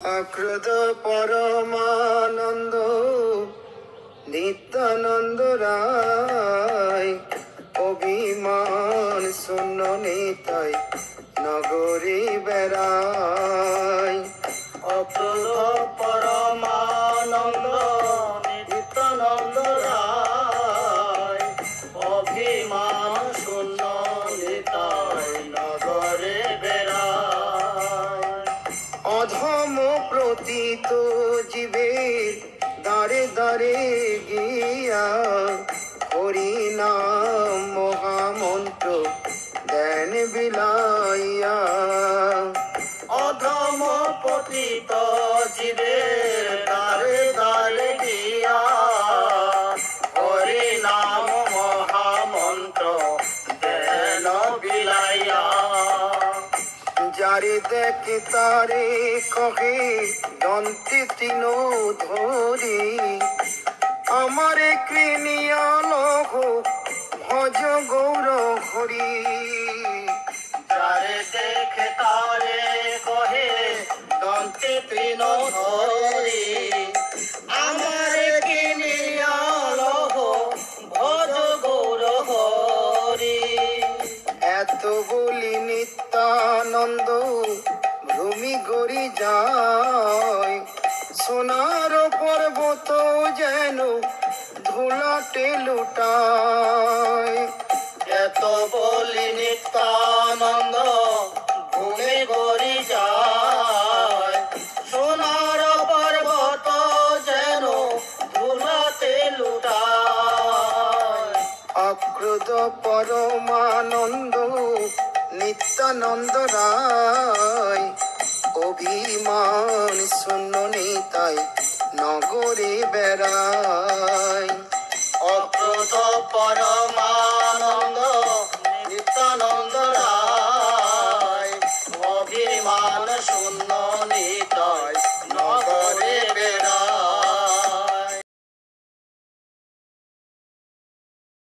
অক্রোধ পরমানন্দ নিত্যানন্দ রায়, অভিমান শূন্য নিতাই নগরী বেড়ায়। অক্রোধ পরমানন্দ নিত্যানন্দ রায়, অভিমান শূন্য নিতাই নগরে বেড়ায়। অধম প্রতীত জীবের দ্বারে দ্বারে গিয়া হরি নাম মহামন্ত্র দেন বিলাইয়া। অধম পতিত জীবের দ্বারে দ্বারে গিয়া হরি নাম মহামন্ত্র দেন বিলাইয়া। যারে দেখে তারে কহে দন্তে তিন ধরি, আমারে কৃণিয়া লহ ভজ গৌর হরি। যারে দেখে তারে কহে দন্তে তৃণ ধরি, আমারে কিনিয়া লহ ভজ গৌর হরি। এত বলি নিত্যানন্দ ভূমি গড়ি যায়, সোনার পর্বত যেন ধুলাটে লুটায়। এত বলি নিত্যানন্দ ভূমি গড়ি যায়, সোনার পর্বত যেন ধুলাতে লুটায়। অক্রোধ পরমানন্দ নিত্যানন্দ রায়, অভিমান শূন্য নিতাই নগরে বেড়ায়। অক্রোধ পরমানন্দ নিত্যানন্দ রায়, অভিমান শূন্য নিতাই